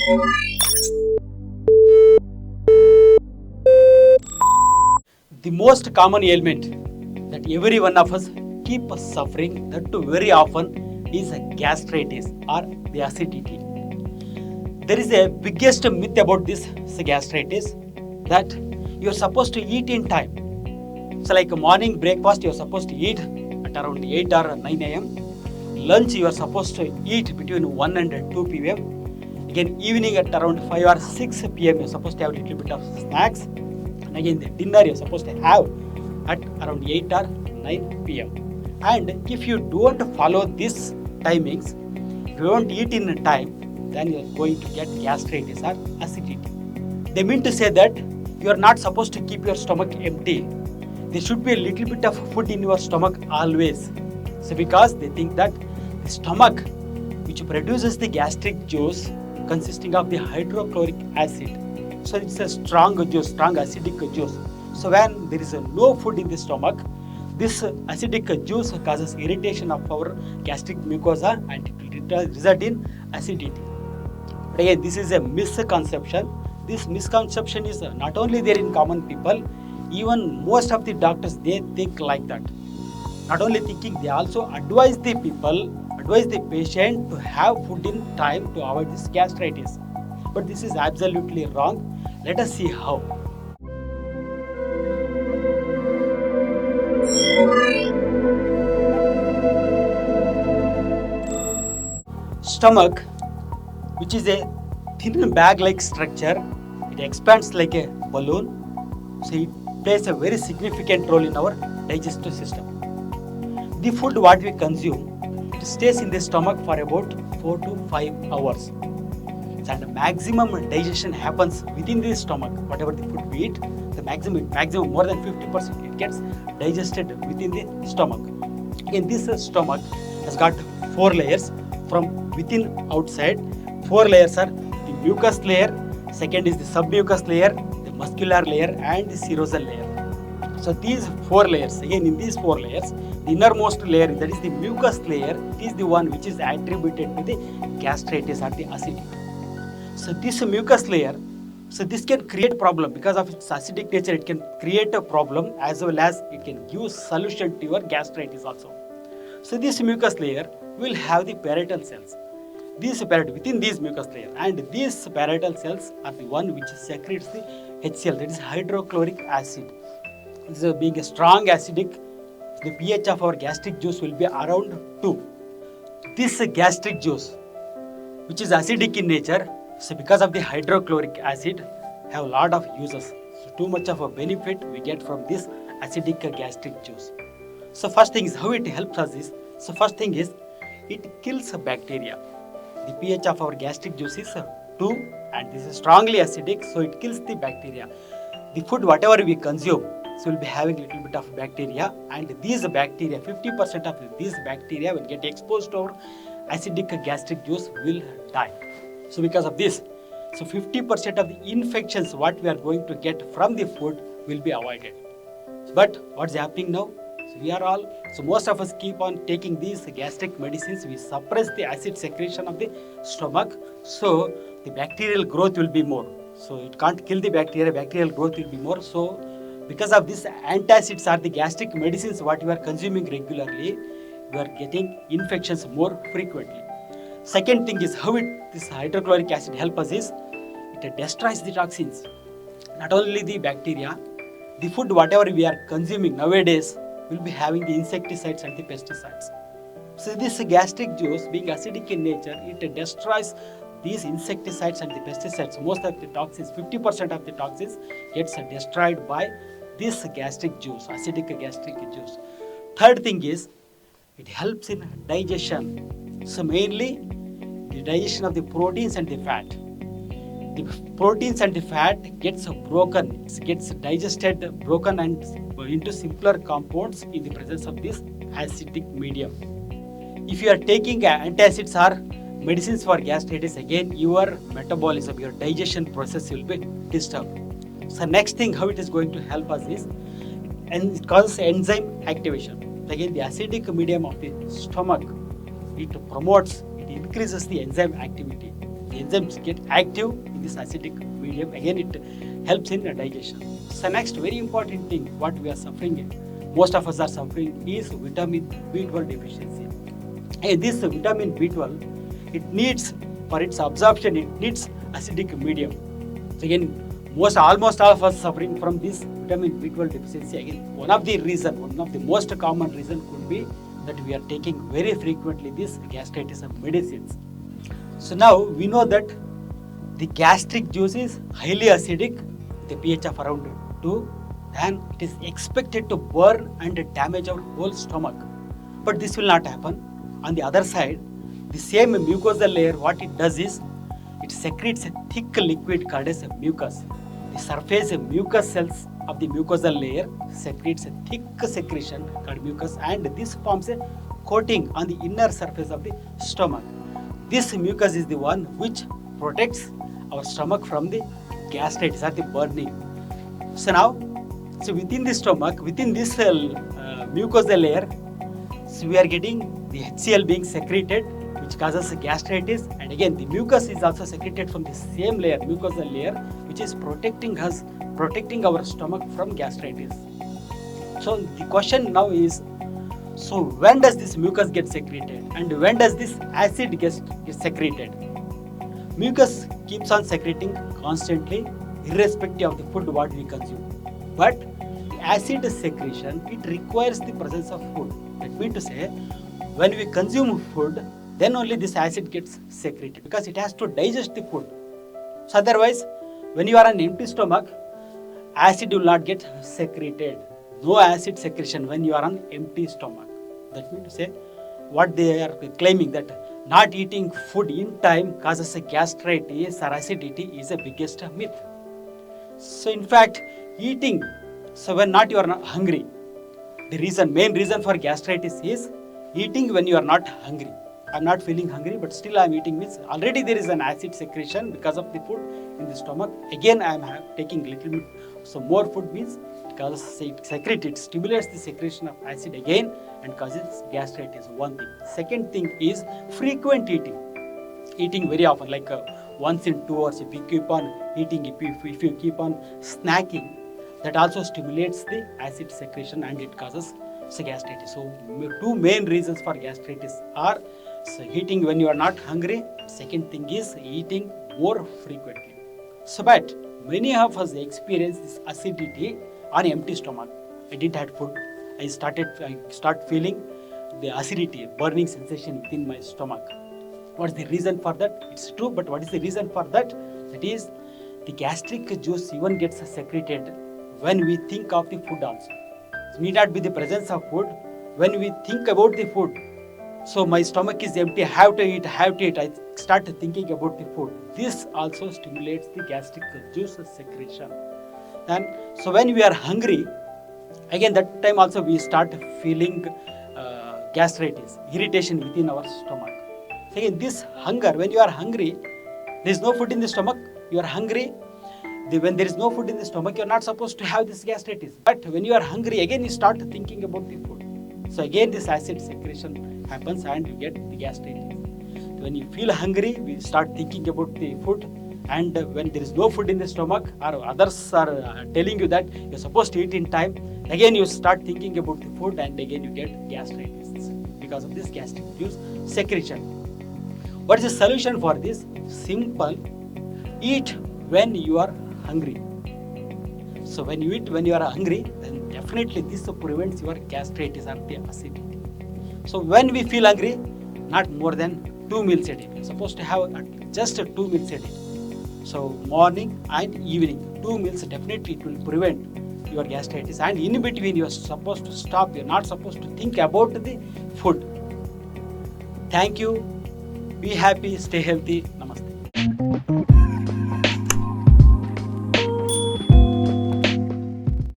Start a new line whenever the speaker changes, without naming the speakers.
The most common ailment that every one of us keep suffering that too very often is gastritis or the acidity. There is a biggest myth about this gastritis that you're supposed to eat in time. So like a morning breakfast you're supposed to eat at around 8 or 9 a.m. Lunch you are supposed to eat between 1 and 2 p.m. Again evening at around 5 or 6 p.m. you're supposed to have a little bit of snacks. And again the dinner you're supposed to have at around 8 or 9 p.m. And if you don't follow these timings, if you don't eat in time, then you're going to get gastritis or acidity. They mean to say that you are not supposed to keep your stomach empty. There should be a little bit of food in your stomach always. So because they think that the stomach which produces the gastric juice consisting of the hydrochloric acid. So it's a strong juice, strong acidic juice. So when there is no food in the stomach, this acidic juice causes irritation of our gastric mucosa and it will result in acidity. But again, this is a misconception. This misconception is not only there in common people, even most of the doctors, they think like that. Not only thinking, they also advise the patient to have food in time to avoid this gastritis. But this is absolutely wrong. Let us see how. Stomach, which is a thin bag-like structure, it expands like a balloon. So it plays a very significant role in our digestive system. The food what we consume, it stays in the stomach for about 4 to 5 hours. And maximum digestion happens within the stomach. Whatever the food we eat, the maximum more than 50% it gets digested within the stomach. In this stomach has got 4 layers from within outside. 4 layers are the mucus layer, second is the submucous layer, the muscular layer and the serosal layer. So these 4 layers, again in these 4 layers, the innermost layer, that is the mucus layer, is the one which is attributed to the gastritis or the acidity. So this mucus layer, so this can create problem because of its acidic nature. It can create a problem as well as it can give solution to your gastritis also. So this mucus layer will have the parietal cells. Within these mucus layer, and these parietal cells are the one which secretes the HCl, that is hydrochloric acid. This is being a strong acidic, the pH of our gastric juice will be around 2. This gastric juice, which is acidic in nature, so because of the hydrochloric acid, have a lot of uses. So too much of a benefit we get from this acidic gastric juice. So first thing is how it helps us is, so first thing is it kills bacteria. The pH of our gastric juice is 2 and this is strongly acidic, so it kills the bacteria. The food whatever we consume, so we'll be having a little bit of bacteria, and these bacteria, 50% of these bacteria will get exposed to our acidic gastric juice will die. So because of this, so 50% of the infections what we are going to get from the food will be avoided. But what's happening now? So most of us keep on taking these gastric medicines. We suppress the acid secretion of the stomach, so the bacterial growth will be more. So it can't kill the bacteria, bacterial growth will be more. So because of this antacids or the gastric medicines what you are consuming regularly, you are getting infections more frequently. Second thing is how this hydrochloric acid helps us is it destroys the toxins. Not only the bacteria, the food whatever we are consuming nowadays will be having the insecticides and the pesticides. So this gastric juice being acidic in nature, it destroys these insecticides and the pesticides. Most of the toxins, 50% of the toxins gets destroyed by this gastric juice, acidic gastric juice. Third thing is it helps in digestion. So mainly the digestion of the proteins and the fat. The proteins and the fat gets broken, gets digested, broken and into simpler compounds in the presence of this acidic medium. If you are taking antacids or medicines for gastritis, again your metabolism, your digestion process will be disturbed. So next thing how it is going to help us is, and it causes enzyme activation. Again the acidic medium of the stomach, it increases the enzyme activity. The enzymes get active in this acidic medium. Again, it helps in digestion. So next, very important thing, what we are suffering, most of us are suffering, is vitamin B12 deficiency. And this vitamin B12, it needs, for its absorption, it needs acidic medium. So again, almost all of us suffering from this vitamin B12 deficiency. Again, one of the most common reason could be that we are taking very frequently this gastritis medicines. So now we know that the gastric juice is highly acidic with a pH of around 2, and it is expected to burn and damage our whole stomach. But this will not happen. On the other side, the same mucosal layer, what it does is, it secretes a thick liquid called as a mucus. The surface mucus cells of the mucosal layer secretes a thick secretion called mucus, and this forms a coating on the inner surface of the stomach. This mucus is the one which protects our stomach from the gastritis or the burning. So now, within the stomach, within this mucosal layer, so we are getting the HCl being secreted, which causes gastritis, and again the mucus is also secreted from the same layer, mucosal layer, which is protecting our stomach from gastritis. So the question now is, so when does this mucus get secreted and when does this acid get secreted? Mucus keeps on secreting constantly, irrespective of the food what we consume. But the acid secretion, it requires the presence of food. That means to say, when we consume food, then only this acid gets secreted, because it has to digest the food. So otherwise, when you are on empty stomach, acid will not get secreted. No acid secretion when you are on empty stomach. That means to say, what they are claiming, that not eating food in time causes a gastritis or acidity, is the biggest myth. So in fact, eating, so when you are not hungry, the main reason for gastritis is eating when you are not hungry. I'm not feeling hungry, but still I'm eating, means already there is an acid secretion because of the food in the stomach. Again, I'm taking little bit, so more food means it stimulates the secretion of acid again and causes gastritis. One thing. Second thing is frequent eating. Eating very often, like once in 2 hours, if you keep on eating, if you keep on snacking, that also stimulates the acid secretion and it causes gastritis. So two main reasons for gastritis are eating when you are not hungry. Second thing is eating more frequently. So but many of us experience this acidity on empty stomach. I didn't have food. I start feeling the acidity, burning sensation within my stomach. What is the reason for that? It's true, but what is the reason for that? That is, the gastric juice even gets secreted when we think of the food also. It need not be the presence of food. When we think about the food, so my stomach is empty, I have to eat, I start thinking about the food. This also stimulates the gastric juice secretion. And so when we are hungry, again that time also we start feeling gastritis, irritation within our stomach. So again, this hunger, when you are hungry, there is no food in the stomach, you are hungry. When there is no food in the stomach, you are not supposed to have this gastritis. But when you are hungry, again you start thinking about the food. So again this acid secretion happens and you get the gastritis. When you feel hungry, we start thinking about the food. And when there is no food in the stomach, or others are telling you that you are supposed to eat in time, again you start thinking about the food and again you get gastritis because of this gastric juice secretion. What is the solution for this? Simple. Eat when you are hungry. So when you eat when you are hungry, then definitely this prevents your gastritis or the acidity. So when we feel hungry, not more than 2 meals a day. We are supposed to have just 2 meals a day. So morning and evening, 2 meals, definitely it will prevent your gastritis. And in between you are supposed to stop. You are not supposed to think about the food. Thank you. Be happy, stay healthy.